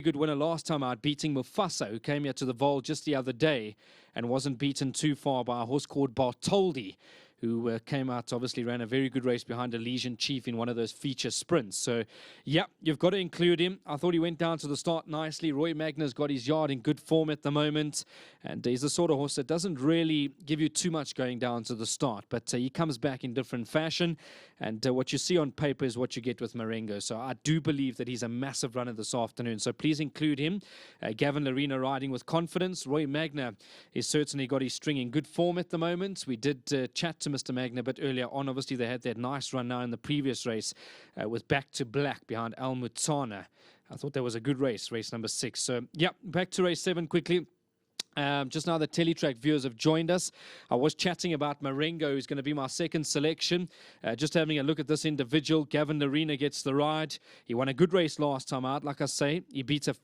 Good winner last time out, beating Mufasa, who came here to the Vaal just the other day and wasn't beaten too far by a horse called Bartoldi, who came out, obviously ran a very good race behind Elysian Chief in one of those feature sprints. So, yeah, you've got to include him. I thought he went down to the start nicely. Roy Magna's got his yard in good form at the moment, and he's the sort of horse that doesn't really give you too much going down to the start, but he comes back in different fashion, and what you see on paper is what you get with Marengo. So I do believe that he's a massive runner this afternoon, so please include him. Gavin Larena riding with confidence. Roy Magna has certainly got his string in good form at the moment. We did chat to Mr. Magna a bit earlier on. Obviously, they had that nice run now in the previous race with Back to Black behind Al Mutana. I thought that was a good race, race number 6. So, yeah, back to race 7 quickly. Just now the Teletrack viewers have joined us. I was chatting about Marengo, who's going to be my second selection. Just having a look at this individual. Gavin Larena gets the ride. He won a good race last time out. Like I say, he beats a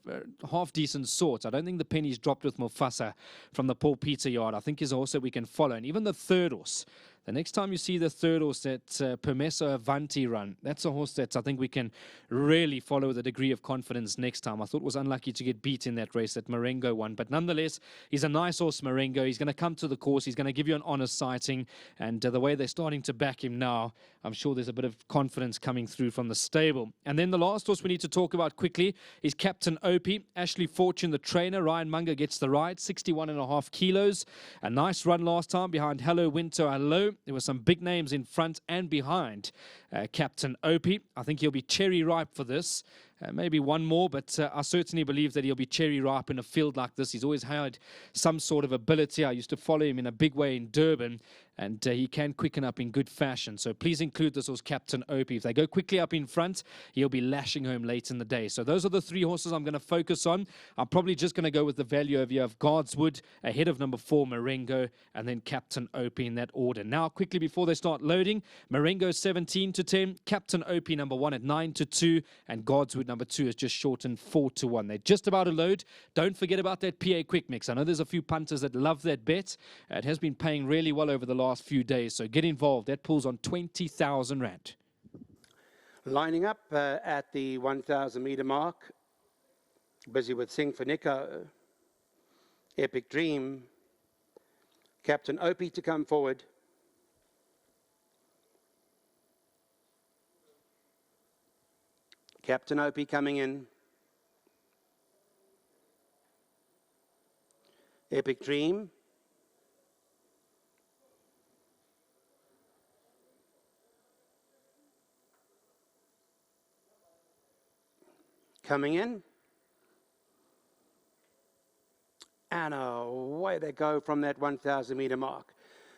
half-decent sort. I don't think the penny's dropped with Mufasa from the Paul Peter yard. I think he's a horse that we can follow. And even the third horse. The next time you see the third horse, that Permesso Avanti run, that's a horse that I think we can really follow with a degree of confidence next time. I thought it was unlucky to get beat in that race that Marengo won. But nonetheless, he's a nice horse, Marengo. He's going to come to the course. He's going to give you an honest sighting. And the way they're starting to back him now, I'm sure there's a bit of confidence coming through from the stable. And then the last horse we need to talk about quickly is Captain Opie. Ashley Fortune, the trainer. Ryan Munger gets the ride, 61.5 kilos. A nice run last time behind Hello Winter Hello. There were some big names in front and behind Captain Opie. I think he'll be cherry ripe for this. Maybe one more, but I certainly believe that he'll be cherry ripe in a field like this. He's always had some sort of ability. I used to follow him in a big way in Durban, and he can quicken up in good fashion. So please include this horse, Captain Opie. If they go quickly up in front, he'll be lashing home late in the day. So those are the 3 horses I'm going to focus on. I'm probably just going to go with the value over here of Guardswood, ahead of number 4, Marengo, and then Captain Opie in that order. Now, quickly before they start loading, Marengo 17-10, Captain Opie number 1 at 9-2, and Guardswood number 2 is just shortened 4-1. They're just about to load. Don't forget about that PA Quick Mix. I know there's a few punters that love that bet. It has been paying really well over the last few days, so get involved. That pulls on 20,000 Rand. Lining up at the 1,000 meter mark, busy with Sing for Nico, Epic Dream, Captain Opie to come forward. Captain Opie coming in. Epic Dream. Coming in. And away they go from that 1,000 meter mark.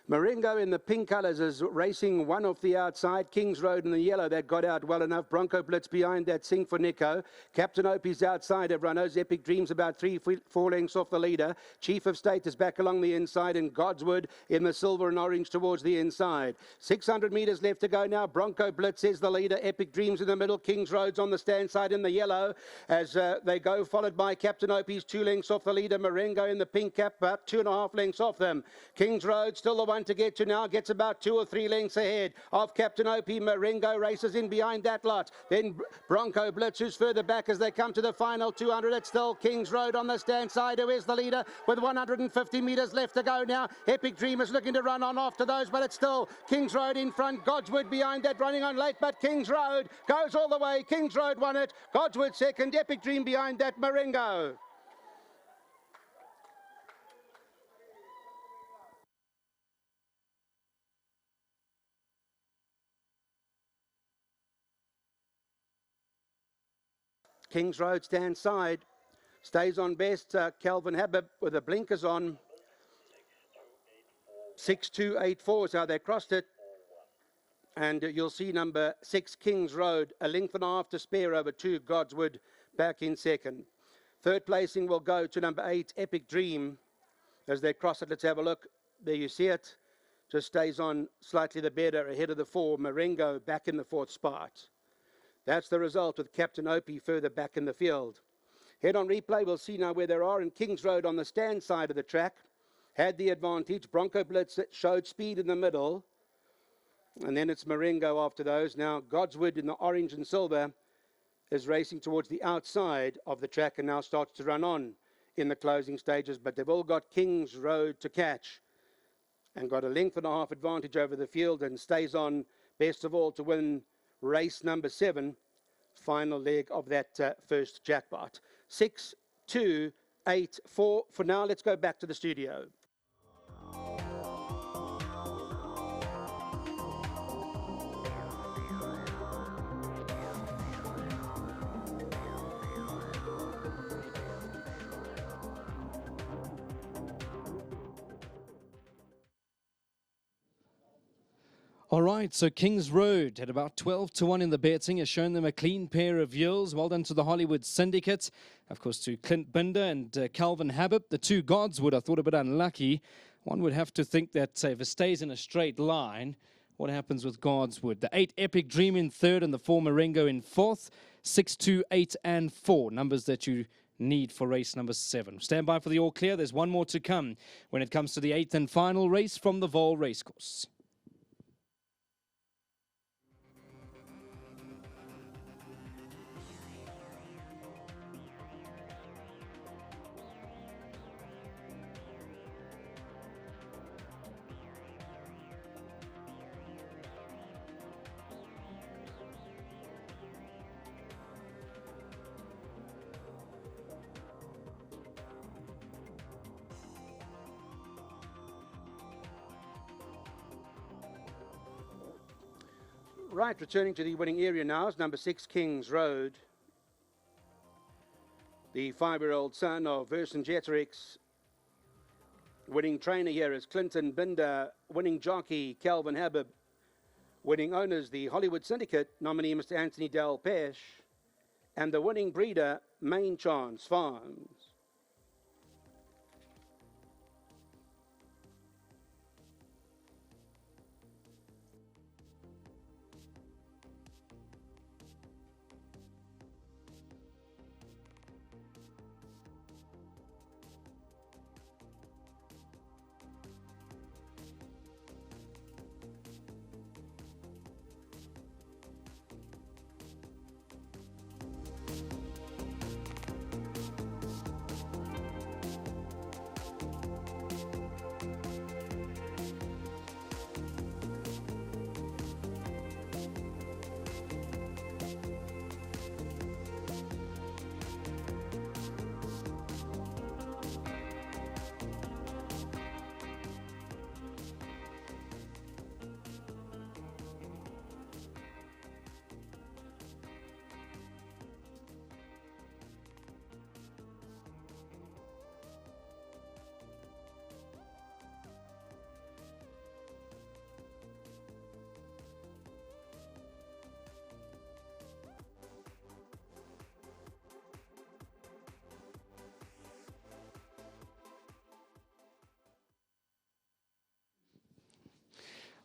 Marengo in the pink colours is racing one off the outside. Kings Road in the yellow, that got out well enough. Bronco Blitz behind that, Sing for Nico. Captain Opie's outside of runners. Epic Dreams about 3-4 lengths off the leader. Chief of State is back along the inside, and Godswood in the silver and orange towards the inside. 600 metres left to go now. Bronco Blitz is the leader. Epic Dreams in the middle. Kings Road's on the stand side in the yellow as they go, followed by Captain Opie's 2 lengths off the leader. Marengo in the pink cap, about 2.5 lengths off them. Kings Road still the one to get to now, gets about 2 or 3 lengths ahead of Captain Opie. Marengo races in behind that lot. Then Bronco Blitz, who's further back as they come to the final 200. It's still Kings Road on the stand side, who is the leader with 150 metres left to go now. Epic Dream is looking to run on after those, but it's still Kings Road in front. Godswood behind that, running on late, but Kings Road goes all the way. Kings Road won it. Godswood second. Epic Dream behind that, Marengo. Kings Road stand side, stays on best. Calvin Habib with the blinkers on. 6-2-8-4 is how they crossed it. And you'll see number 6, Kings Road, a length and a half to spare over 2. Godswood back in second. Third placing will go to number 8, Epic Dream. As they cross it, let's have a look. There you see it. Just stays on slightly the better ahead of the 4. Marengo back in the 4th spot. That's the result with Captain Opie further back in the field. Head on replay, we'll see now where they are. In Kings Road on the stand side of the track had the advantage. Bronco Blitz showed speed in the middle. And then it's Marengo after those. Now Godswood in the orange and silver is racing towards the outside of the track and now starts to run on in the closing stages, but they've all got King's Road to catch and got a length and a half advantage over the field and stays on best of all to win race number 7, final leg of that first jackpot. 6, 2, 8, 4. For now, let's go back to the studio. All right, so King's Road at about 12-1 in the betting has shown them a clean pair of yields. Well done to the Hollywood Syndicate. Of course, to Clint Binder and Calvin Habib. The two Godswood, I thought a bit unlucky. One would have to think that if it stays in a straight line, what happens with Godswood? The 8 Epic Dream in third and the 4 Marengo in fourth. 6, 2, 8, and 4. Numbers that you need for race number 7. Stand by for the all clear. There's one more to come when it comes to the 8th and final race from the Vaal Racecourse. Right, returning to the winning area now is number 6, King's Road. The 5-year-old son of Vercingetorix. Winning trainer here is Clinton Binder. Winning jockey, Calvin Habib. Winning owners, the Hollywood Syndicate, nominee Mr. Anthony Delpesh. And the winning breeder, Main Chance Farms.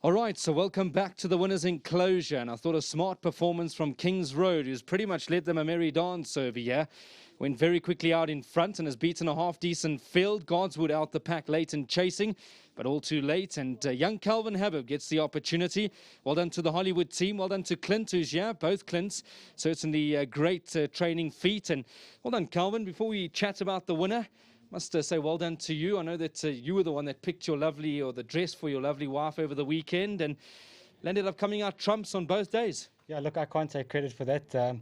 All right, so welcome back to the winner's enclosure. And I thought a smart performance from King's Road, who's pretty much led them a merry dance over here. Went very quickly out in front and has beaten a half-decent field. Godswood out the pack late and chasing, but all too late. And young Calvin Habib gets the opportunity. Well done to the Hollywood team. Well done to Clint, who's here. Both Clints. Certainly a great training feat. And well done, Calvin. Before we chat about the winner, must say well done to you. I know that you were the one that picked your lovely, or the dress for your lovely wife over the weekend, and ended up coming out trumps on both days. Yeah, look, I can't take credit for that.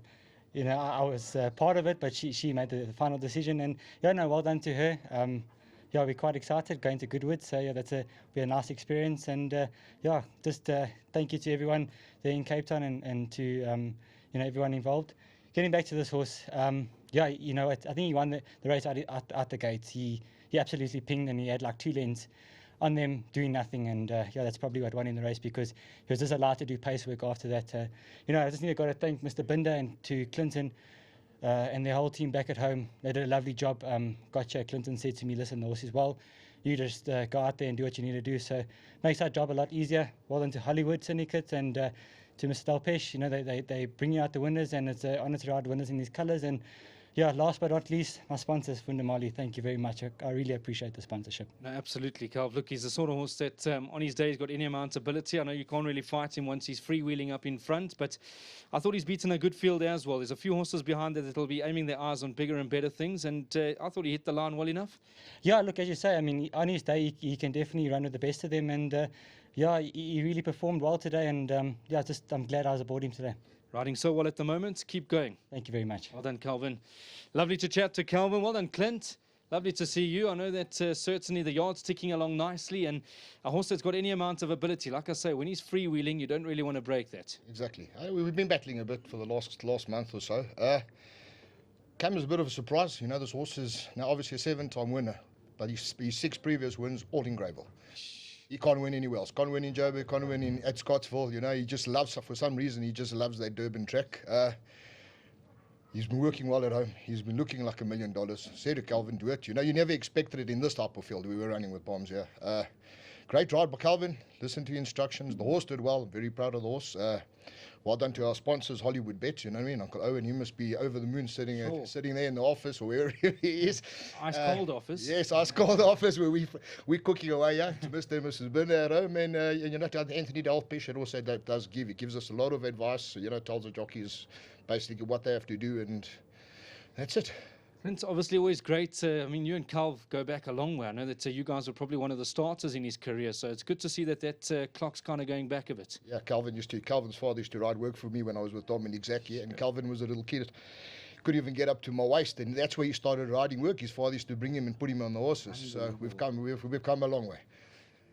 You know, I was part of it, but she made the final decision, and yeah, no, well done to her. Yeah, we're quite excited going to Goodwood, so yeah, be a nice experience, and yeah, just thank you to everyone there in Cape Town and to you know, everyone involved. Getting back to this horse, yeah, you know, I think he won the race out the gates. He absolutely pinged, and he had like 2 lengths on them doing nothing, and yeah, that's probably what won in the race, because he was just allowed to do pace work after that. You know, I just got to thank Mr. Binder and to Clinton and their whole team back at home. They did a lovely job. Gotcha. Clinton said to me, listen, the horse is well. You just go out there and do what you need to do. So makes our job a lot easier. Well done to Hollywood Syndicate and to Mr. Delpesh. You know, they bring you out the winners, and it's an honour to ride winners in these colours. And yeah, last but not least, my sponsors, Fundamali, thank you very much. I really appreciate the sponsorship. No, absolutely, Calv. Look, he's the sort of horse that on his day he's got any amount of ability. I know you can't really fight him once he's freewheeling up in front, but I thought he's beaten a good field as well. There's a few horses behind there that'll be aiming their eyes on bigger and better things, and I thought he hit the line well enough. Yeah, look, as you say, I mean, on his day, he can definitely run with the best of them, and yeah, he really performed well today, and yeah, I'm glad I was aboard him today. Riding so well at the moment. Keep going. Thank you very much. Well done, Calvin. Lovely to chat to Calvin. Well done, Clint. Lovely to see you. I know that certainly the yard's ticking along nicely, and a horse that's got any amount of ability, like I say, when he's freewheeling, you don't really want to break that. Exactly. We've been battling a bit for the last month or so. Cam is a bit of a surprise. You know, this horse is now obviously a 7-time winner, but his 6 previous wins all in Greyville. He can't win anywhere else. Can't win in Joburg, can't win at Scottsville. You know, he just loves, for some reason, he just loves that Durban track. He's been working well at home. He's been looking like $1 million. Said to Calvin, do it. You know, you never expected it in this type of field. We were running with bombs here. Great ride by Calvin. Listen to instructions. The horse did well. Very proud of the horse. Well done to our sponsors, Hollywood Bets. You know what I mean? Uncle Owen, he must be over the moon sitting there in the office or wherever he is. Ice cold office. Yes, ice cold office where we're cooking away, yeah, to Mr. and Mrs. Binner at home. And you know, Anthony Delpish also gives us a lot of advice. You know, tells the jockeys basically what they have to do, and that's it. It's obviously always great. I mean, you and Calv go back a long way. I know that you guys were probably one of the starters in his career, so it's good to see that clock's kind of going back a bit. Yeah, Calvin's father used to ride work for me when I was with Dominic Zaki, and Calvin was a little kid. Couldn't even get up to my waist, and that's where he started riding work. His father used to bring him and put him on the horses. So we've come a long way.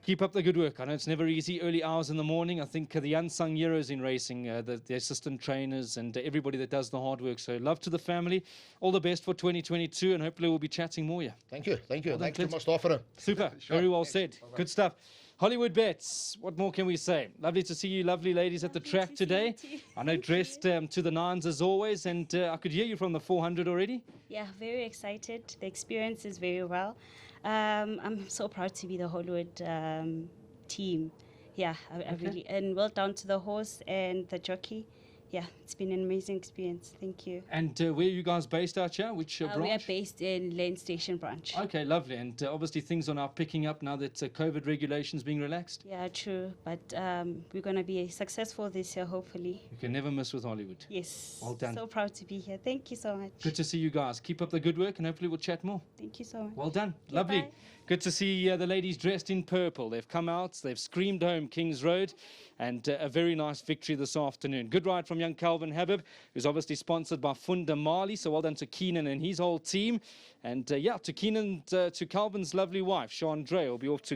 Keep up the good work. I know it's never easy, early hours in the morning. I think the unsung heroes in racing, the assistant trainers and everybody that does the hard work. So love to the family. All the best for 2022, and hopefully we'll be chatting more. Yeah. Thank you. Well Thanks to my staff for it. Super. Very well said. Good stuff. Hollywood Bets. What more can we say? Lovely to see you, lovely ladies, at the track today. I know dressed to the nines as always, and I could hear you from the 400 already. Yeah, very excited. The experience is very well. I'm so proud to be the Hollywood team. Yeah, I really, and well done to the horse and the jockey. Yeah, it's been an amazing experience. Thank you. And where are you guys based out here? Which branch? We are based in Lane Station branch. Okay, lovely. And obviously things are now picking up now that COVID regulations being relaxed. Yeah, true. But we're going to be successful this year, hopefully. You can never miss with Hollywood. Yes. Well done. So proud to be here. Thank you so much. Good to see you guys. Keep up the good work, and hopefully we'll chat more. Thank you so much. Well done. Okay, Lovely. bye. Good to see the ladies dressed in purple. They've come out, they've screamed home Kings Road, and a very nice victory this afternoon. Good ride from young Calvin Habib, who's obviously sponsored by Fundamali. So well done to Keenan and his whole team. And yeah, to Keenan, to Calvin's lovely wife, Chandra, will be off to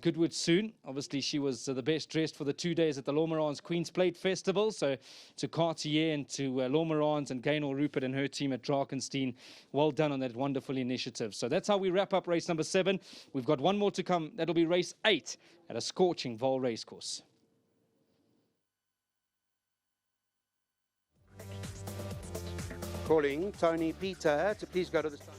Goodwood soon. Obviously, she was the best dressed for the 2 days at the Lormerans Queen's Plate Festival. So to Cartier and to Lormerans and Gaynor Rupert and her team at Drakenstein, well done on that wonderful initiative. So that's how we wrap up race number 7. We've got one more to come. That'll be race 8 at a scorching Vaal racecourse. Calling Tony Peter to please go to the start.